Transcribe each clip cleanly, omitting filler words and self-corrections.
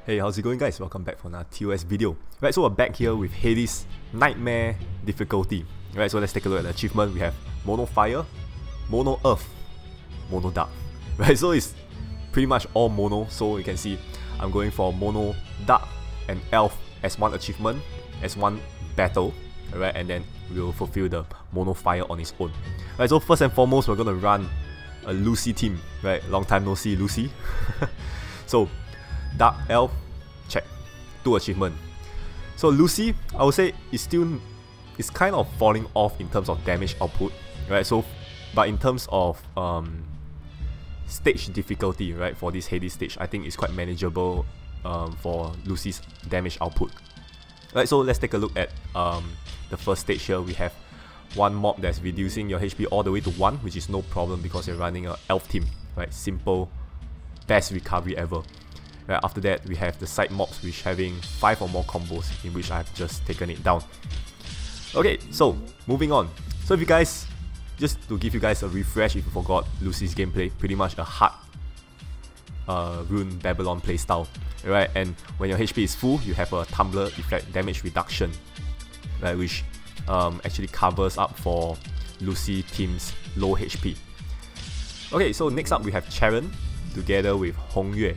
Hey, how's it going guys? Welcome back for another TOS video. Right, so we're back here with Hades Nightmare difficulty. Right, so let's take a look at the achievement. We have Mono Fire, Mono Earth, Mono Dark. Right, so it's pretty much all mono, so you can see I'm going for Mono Dark and Elf as one achievement, as one battle. Right, and then we'll fulfill the Mono Fire on its own. Right, so first and foremost, we're gonna run a Lucy team. Right, long time no see Lucy. So Dark Elf, check, 2 achievement. So Lucy, I would say it's kind of falling off in terms of damage output, right? So, but in terms of stage difficulty, right, for this Hades stage, I think it's quite manageable for Lucy's damage output. Right, so let's take a look at the first stage here. We have one mob that's reducing your HP all the way to 1, which is no problem because you're running an elf team, right? Simple, best recovery ever. Right, after that, we have the side mobs which having 5 or more combos, in which I've just taken it down. Okay, so moving on. So if you guys, just to give you guys a refresh if you forgot Lucy's gameplay, pretty much a hard Rune Babylon playstyle, right? And when your HP is full, you have a Tumbler effect damage reduction, right, which actually covers up for Lucy team's low HP. Okay, so next up we have Charon together with Hongyue.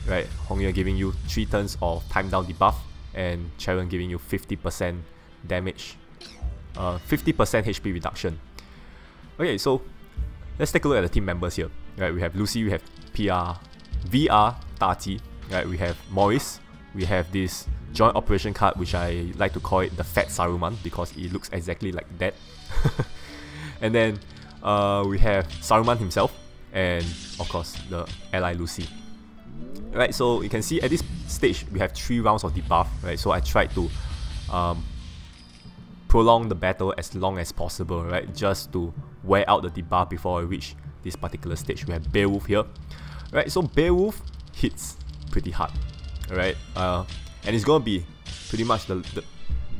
Right, Hongyue giving you 3 turns of time down debuff, and Charon giving you 50% damage, 50% HP reduction. Okay, so let's take a look at the team members here. Right, we have Lucy, we have PR, VR, Tati. Right, we have Morris, we have this joint operation card which I like to call it the Fat Saruman because it looks exactly like that. And then we have Saruman himself, and of course the ally Lucy. Right, so you can see at this stage we have 3 rounds of debuff, right? So I tried to prolong the battle as long as possible, right? Just to wear out the debuff before I reach this particular stage. We have Beowulf here, right? So Beowulf hits pretty hard, right? And it's gonna be pretty much the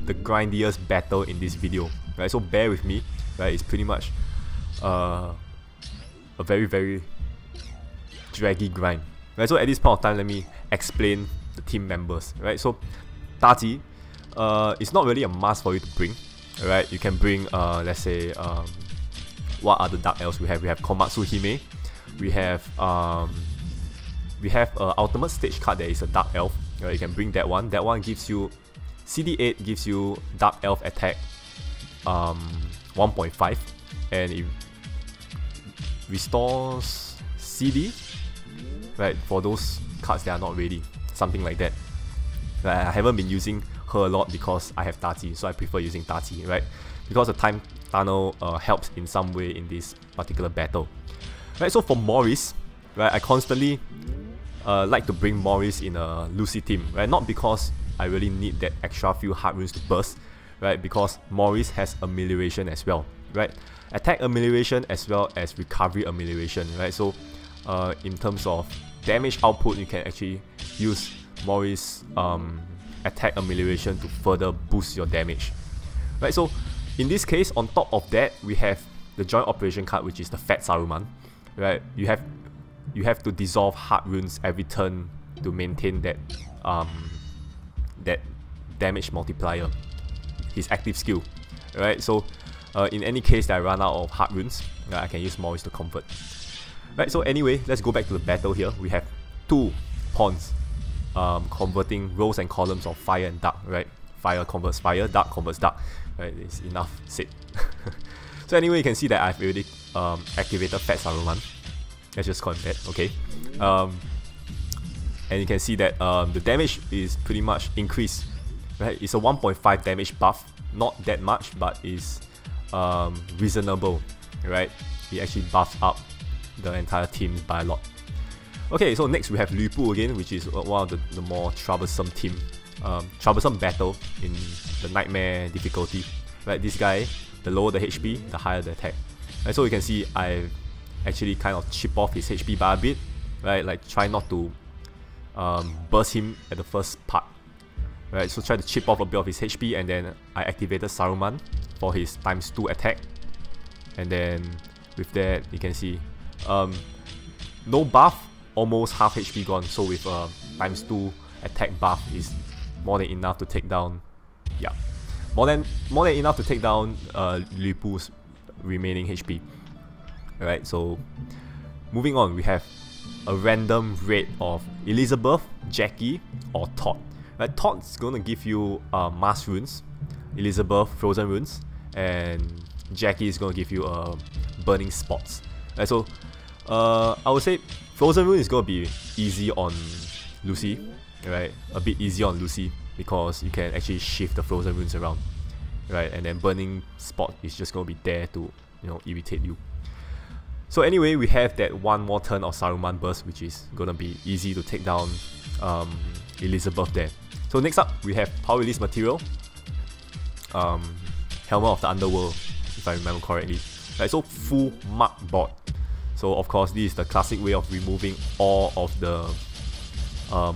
grindiest battle in this video, right? So bear with me, right? It's pretty much a very draggy grind. Right, so at this point of time, let me explain the team members. Right, so Tati, it's not really a must for you to bring. Right, you can bring let's say what other Dark Elves we have? We have Komatsu Hime. We have ultimate stage card that is a Dark Elf. Right, you can bring that one. That one gives you CD8, gives you Dark Elf attack 1.5, and it restores CD. Right, for those cards that are not ready, something like that. Right, I haven't been using her a lot because I have Tati, so I prefer using Tati, right? Because the time tunnel helps in some way in this particular battle. Right, so for Morris, right, I constantly like to bring Morris in a Lucy team, right? Not because I really need that extra few hard runes to burst, right? Because Morris has amelioration as well, right? Attack amelioration as well as recovery amelioration, right? So in terms of damage output, you can actually use Morris attack amelioration to further boost your damage. Right, so in this case, on top of that, we have the joint operation card, which is the Fat Saruman. Right, you have to dissolve hard runes every turn to maintain that that damage multiplier, his active skill. Right, so in any case that I run out of hard runes, I can use Morris to convert. Right, so anyway, let's go back to the battle here. We have 2 pawns converting rows and columns of fire and dark, right? Fire converts fire, dark converts dark. Right, it's enough said. So anyway, you can see that I've already activated Fat Saruman. Let's just call him that, okay? And you can see that the damage is pretty much increased. Right, it's a 1.5 damage buff, not that much, but is reasonable, right? It actually buffs up the entire team by a lot. Okay, so next we have Lu Bu again, which is one of the more troublesome battle in the Nightmare difficulty. Right, this guy, the lower the HP, the higher the attack. Right, so you can see I actually kind of chip off his HP by a bit. Right, like try not to burst him at the first part. Right, so try to chip off a bit of his HP, and then I activated Saruman for his ×2 attack. And then with that, you can see No buff, almost half HP gone. So with ×2 attack buff is more than enough to take down. Yeah, more than enough to take down Lu Bu's remaining HP. Alright, so moving on, we have a random raid of Elizabeth, Jackie, or Todd. Right, Todd's gonna give you Mass runes, Elizabeth Frozen runes, and Jackie is gonna give you Burning Spots. Right, so I would say Frozen rune is gonna be easy on Lucy, right? A bit easy on Lucy because you can actually shift the Frozen runes around, right? And then Burning Spot is just gonna be there to, you know, irritate you. So anyway, we have that one more turn of Saruman Burst, which is gonna be easy to take down Elizabeth there. So next up, we have Power Release Material, Helmet of the Underworld, if I remember correctly. Right, so full mark board. So of course, this is the classic way of removing all of the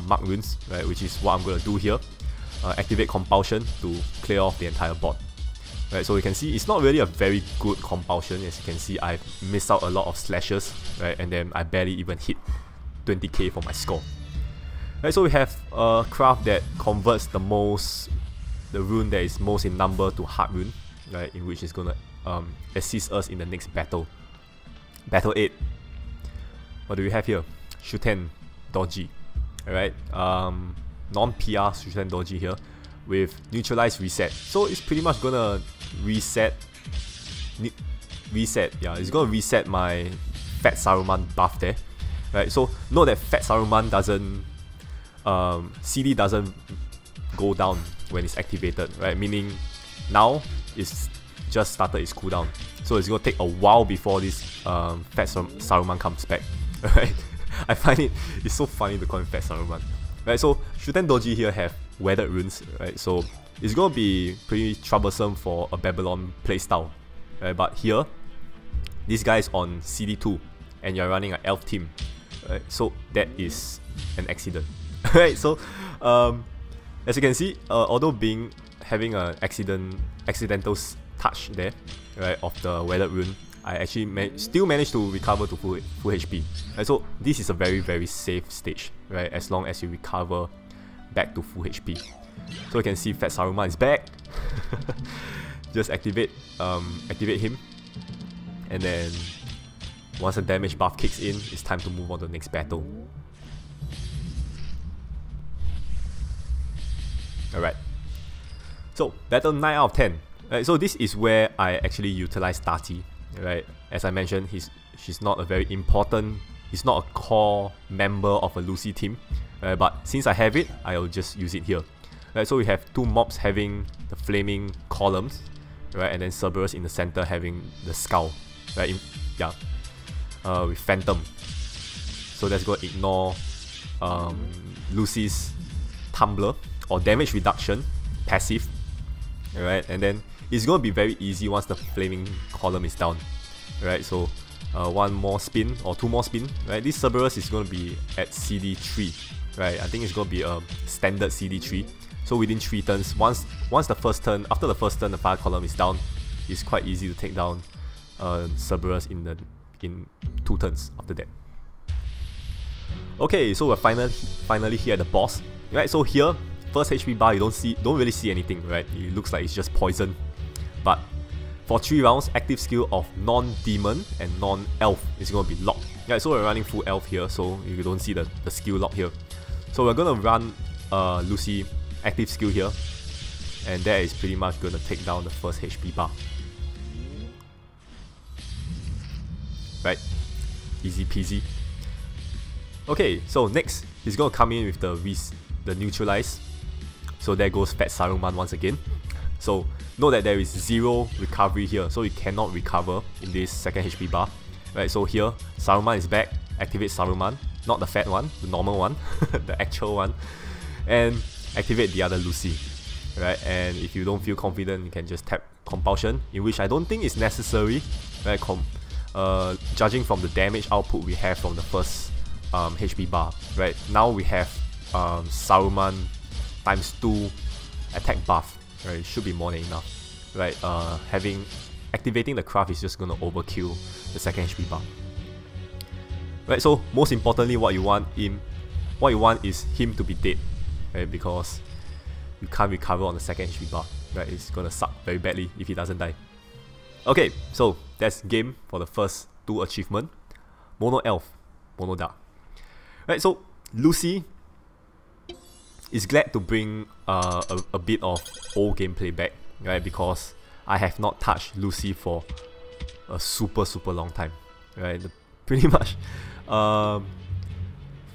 mark runes, right? Which is what I'm gonna do here. Activate Compulsion to clear off the entire board. Right, so you can see it's not really a very good compulsion. As you can see, I've missed out a lot of slashes, right, and then I barely even hit 20k for my score. Right, so we have a craft that converts the rune that is most in number to Heart Rune, right, in which is gonna assist us in the next battle. Battle 8. What do we have here? Shuten Doji. Alright, non-PR Shuten Doji here with Neutralize Reset. So it's pretty much gonna reset, yeah, it's gonna reset my Fat Saruman buff there. Right, so note that Fat Saruman doesn't, CD doesn't go down when it's activated, right? Meaning now it's just started its cooldown. So it's gonna take a while before this Fat Saruman comes back. Right? I find it's so funny to call him Fat Saruman. Right, so Shuten Doji here have Weathered Runes, right? So it's gonna be pretty troublesome for a Babylon playstyle. Right? But here, this guy is on CD2 and you're running an elf team. Right? So that is an accident. Right, so as you can see, although having an accidental touch there, right, of the Weathered Rune, I actually still managed to recover to full HP. Right, so this is a very, very safe stage, right, as long as you recover back to full HP. So you can see Fat Saruman is back. Just activate him, and then once the damage buff kicks in, it's time to move on to the next battle. Alright, so battle 9 out of 10. Right, so this is where I actually utilize Tati. Right, as I mentioned, she's not a very important, he's not a core member of a Lucy team. But since I have it, I'll just use it here. Right, so we have two mobs having the flaming columns, right, and then Cerberus in the center having the skull. Right, with Phantom. So that's going to ignore Lucy's Tumbler or damage reduction passive. Alright, and then it's going to be very easy once the flaming column is down. Right, so one more spin or two more spin. Right, this Cerberus is going to be at CD3. Right, I think it's going to be a standard CD3. So within 3 turns, after the first turn, the fire column is down, it's quite easy to take down Cerberus in 2 turns after that. Okay, so we're finally here at the boss. Right, so here, first HP bar, you don't really see anything, right? It looks like it's just poison. But for 3 rounds, active skill of non-demon and non-elf is going to be locked. Right, so we're running full elf here, so you don't see the skill lock here. So we're going to run Lucy active skill here, and that is pretty much going to take down the first HP bar. Right, easy peasy. Okay, so next, he's going to come in with the neutralize. So there goes Fat Saruman once again. So note that there is 0 recovery here, so you cannot recover in this second HP bar. Right, so here, Saruman is back, activate Saruman, not the fat one, the normal one, the actual one, and activate the other Lucy. Right, and if you don't feel confident, you can just tap Compulsion, in which I don't think is necessary. Right, judging from the damage output we have from the first HP bar. Right, now we have Saruman ×2 attack buff. Right, it should be more than enough. Right, activating the craft is just gonna overkill the second HP bar. Right, so most importantly, what you want is him to be dead, right? Because you can't recover on the second HP bar, right? It's gonna suck very badly if he doesn't die. Okay, so that's game for the first 2 achievements. Mono Elf, Mono Dark. Right, so Lucy is glad to bring a bit of old gameplay back, right? Because I have not touched Lucy for a super long time, right? Pretty much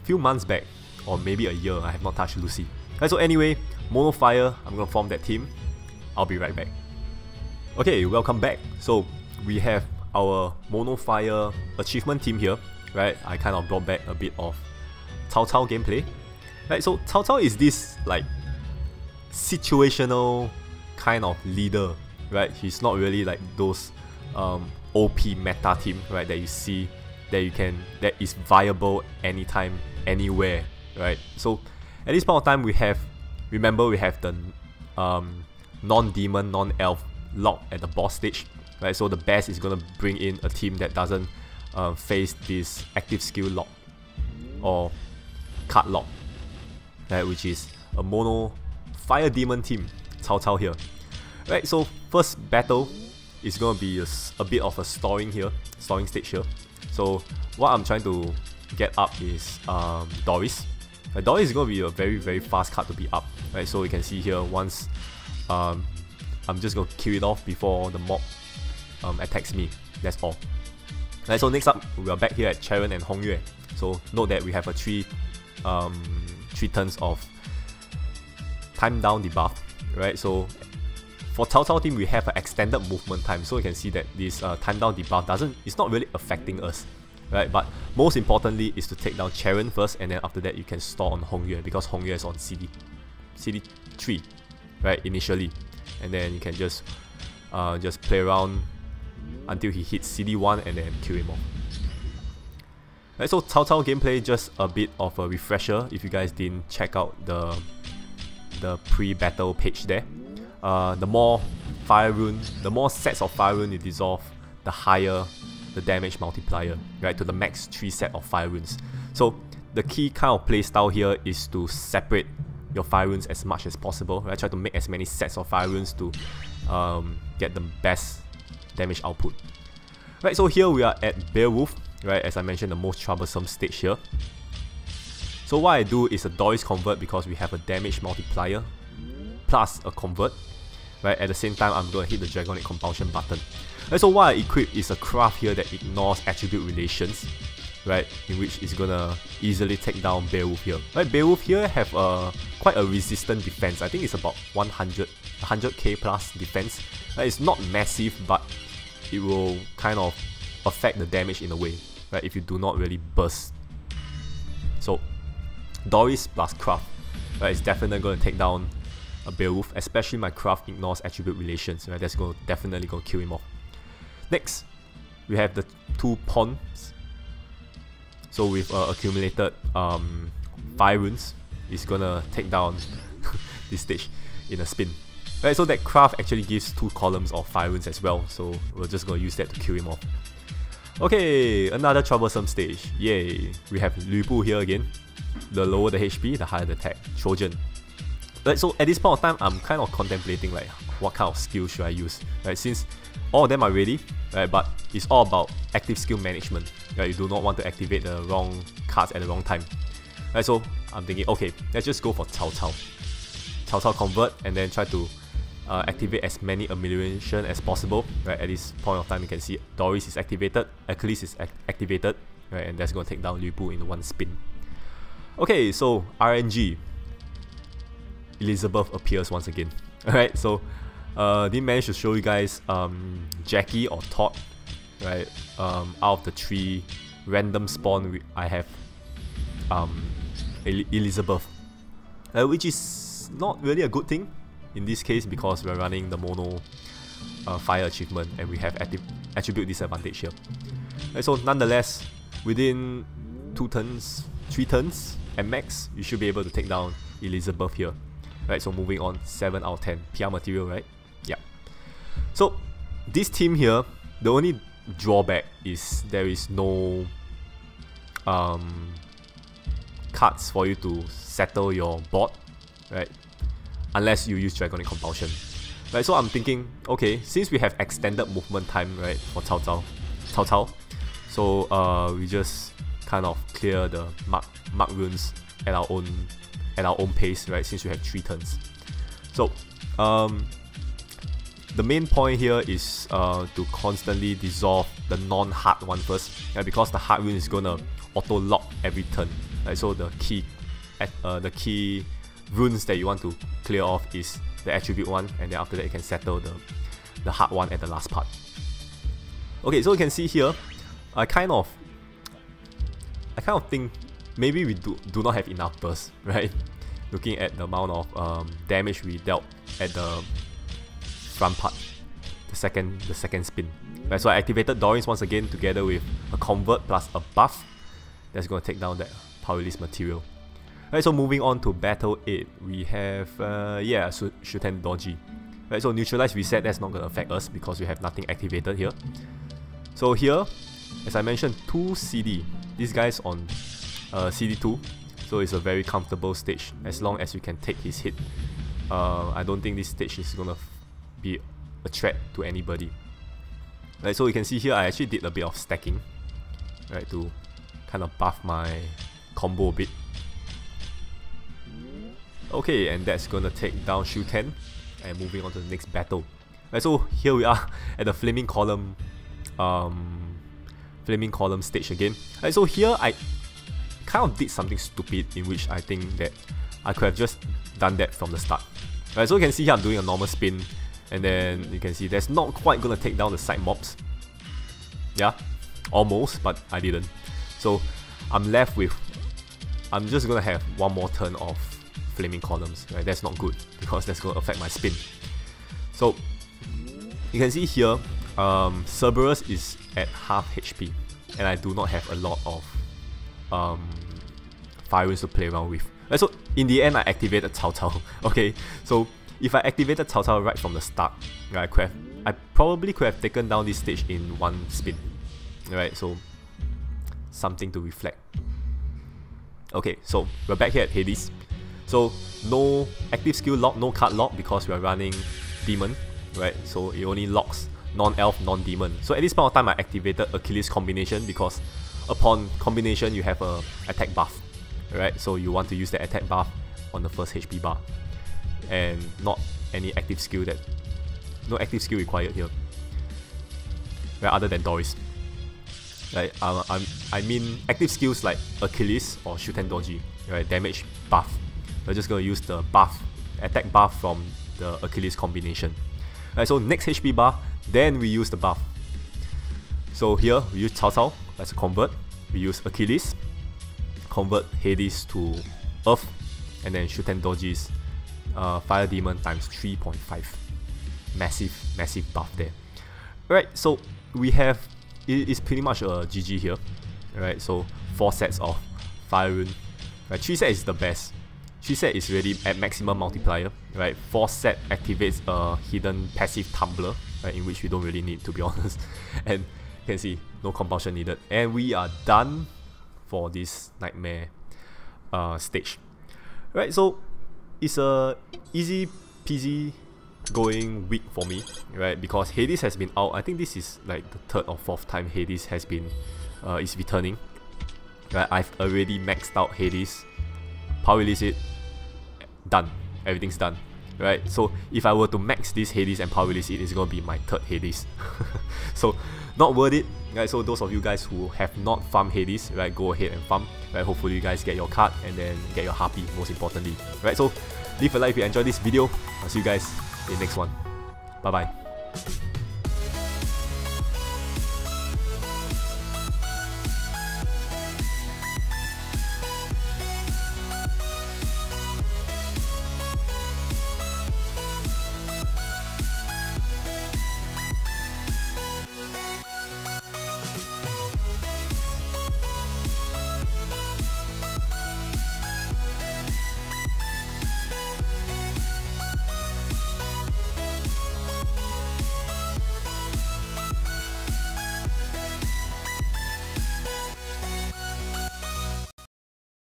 few months back, or maybe a year, I have not touched Lucy. Right, so anyway, Mono Fire, I'm gonna form that team. I'll be right back. Okay, welcome back. So we have our Mono Fire achievement team here, right? I kind of brought back a bit of Cao Cao gameplay. Right, so Cao Cao is this like situational kind of leader, right? He's not really like those OP meta team, right, that you see that is viable anytime, anywhere, right? So at this point of time, we have the non-demon, non-elf lock at the boss stage, right? So the best is gonna bring in a team that doesn't face this active skill lock or card lock, right? Which is a mono fire demon team, Cao Cao here, right? So first battle is gonna be a bit of a storing stage here. So what I'm trying to get up is Doris. Doris is gonna be a very fast card to be up, right? So you can see here, once I'm just gonna kill it off before the mob attacks me. That's all. Right, so next up, we are back here at Cheren and Hongyue. So note that we have a 3 turns of time down debuff, right? So for Cao Cao team, we have an extended movement time, so you can see that this time down debuff it's not really affecting us, right? But most importantly is to take down Cheren first, and then after that you can store on Hongyue, because Hongyue is on CD3, right, initially, and then you can just play around until he hits CD1 and then kill him off. Right, so Cao Cao gameplay, just a bit of a refresher if you guys didn't check out the pre-battle page there. The more sets of fire rune you dissolve, the higher the damage multiplier, right, to the max 3 sets of fire runes. So the key kind of playstyle here is to separate your fire runes as much as possible, right? Try to make as many sets of fire runes to get the best damage output. Right, so here we are at Beowulf, right, as I mentioned, the most troublesome stage here. So what I do is a Doris convert, because we have a damage multiplier plus a convert, right? At the same time, I'm going to hit the Dragonic Compulsion button. Right, so what I equip is a craft here that ignores attribute relations, right, in which it's going to easily take down Beowulf here. Right, Beowulf here have quite a resistant defense. I think it's about 100k plus defense. Right, it's not massive, but it will kind of affect the damage in a way, right, if you do not really burst. So Doris plus craft, right, is definitely going to take down a Beowulf, especially my craft ignores attribute relations, right? That's definitely going to kill him off. Next, we have the 2 pawns. So with accumulated fire runes, it's going to take down this stage in a spin. Right, so that craft actually gives 2 columns of fire runes as well, so we're just going to use that to kill him off. Okay, another troublesome stage. Yay! We have Lu Bu here again. The lower the HP, the higher the attack. Trojan. Right, so at this point of time, I'm kind of contemplating like what kind of skill should I use, right? Since all of them are ready, right? But it's all about active skill management. Right? You do not want to activate the wrong cards at the wrong time. Right, so I'm thinking, okay, let's just go for Cao Cao. Cao Cao convert, and then try to activate as many amelioration as possible. Right, at this point of time, you can see Doris is activated, Achilles is activated, right, and that's going to take down Lu Bu in 1 spin. Okay, so RNG. Elizabeth appears once again. Alright, so didn't manage to show you guys Jackie or Todd, right? Out of the 3 random spawn, I have Elizabeth, which is not really a good thing in this case, because we're running the mono fire achievement and we have attribute disadvantage here. Right, so nonetheless, within 2 turns, 3 turns at max, you should be able to take down Elizabeth here. Right, so moving on, 7 out of 10 PR material, right? Yeah. So this team here, the only drawback is there is no cards for you to settle your board, right? Unless you use Dragonic Compulsion. Right, so I'm thinking, okay, since we have extended movement time, right, for Cao Cao, so we just kind of clear the mark runes at our own pace, right? Since we have 3 turns. So the main point here is to constantly dissolve the non-hard one first, right? Because the hard rune is gonna auto lock every turn. Right? So the key runes that you want to clear off is the attribute one, and then after that you can settle the hard one at the last part. Okay, so you can see here, I kind of think maybe we do not have enough burst, right? Looking at the amount of damage we dealt at the front part, the second spin. Right, so I activated Doran's once again together with a convert plus a buff that's going to take down that power release material. Right, so moving on to battle 8, we have Shuten Doji. Right, so neutralize reset, that's not going to affect us because we have nothing activated here. So here, as I mentioned, 2 CD. This guy's on CD2, so it's a very comfortable stage as long as you can take his hit. I don't think this stage is going to be a threat to anybody. Right, so you can see here I actually did a bit of stacking, right, to kind of buff my combo a bit. Okay, and that's gonna take down Shuten, and moving on to the next battle. Right, so here we are at the Flaming Column stage again. Right, so here I kind of did something stupid in which I think that I could have just done that from the start. Right, so you can see here I'm doing a normal spin, and then you can see that's not quite gonna take down the side mobs. Yeah, almost, but I didn't. So I'm just gonna have one more turn of Flaming Columns, right? That's not good because that's gonna affect my spin. So you can see here, Cerberus is at half HP, and I do not have a lot of fire runes to play around with. Right, so in the end, I activated Cao Cao. Okay, so if I activated Cao Cao right from the start, right, I probably could have taken down this stage in one spin. Right, so something to reflect. Okay, so we're back here at Hades. So no active skill lock, no card lock because we are running Demon, right? So it only locks non-elf, non-demon. So at this point of time I activated Achilles combination because upon combination you have a attack buff, right? So you want to use the attack buff on the first HP bar, and not any active skill no active skill required here, right, other than Doris. Right, I mean active skills like Achilles or Shuten Doji, right, damage buff. We're just going to use the buff, attack buff from the Achilles combination. Right, so next HP bar, then we use the buff. So here we use Cao Cao as a convert. We use Achilles, convert Hades to Earth, and then Shuten Doji's Fire Demon times 3.5. Massive buff there. Right, so we have, it's pretty much a GG here. Right, so 4 sets of Fire Rune. Right, 3 sets is the best. 3 set is really at maximum multiplier, right? 4 set activates a hidden passive tumbler, right, in which we don't really need, to be honest. And you can see, no compulsion needed. And we are done for this Nightmare stage. Right, so it's a easy peasy going week for me, right? Because Hades has been out. I think this is like the 3rd or 4th time Hades has been is returning. Right, I've already maxed out Hades, power release it, done. Everything's done. Right, so if I were to max this Hades and power release it, it's gonna be my 3rd Hades. So not worth it. Right, so those of you guys who have not farmed Hades, right, go ahead and farm. Right, hopefully you guys get your card and then get your Harpy, most importantly. Right, so leave a like if you enjoyed this video. I'll see you guys in the next one. Bye bye.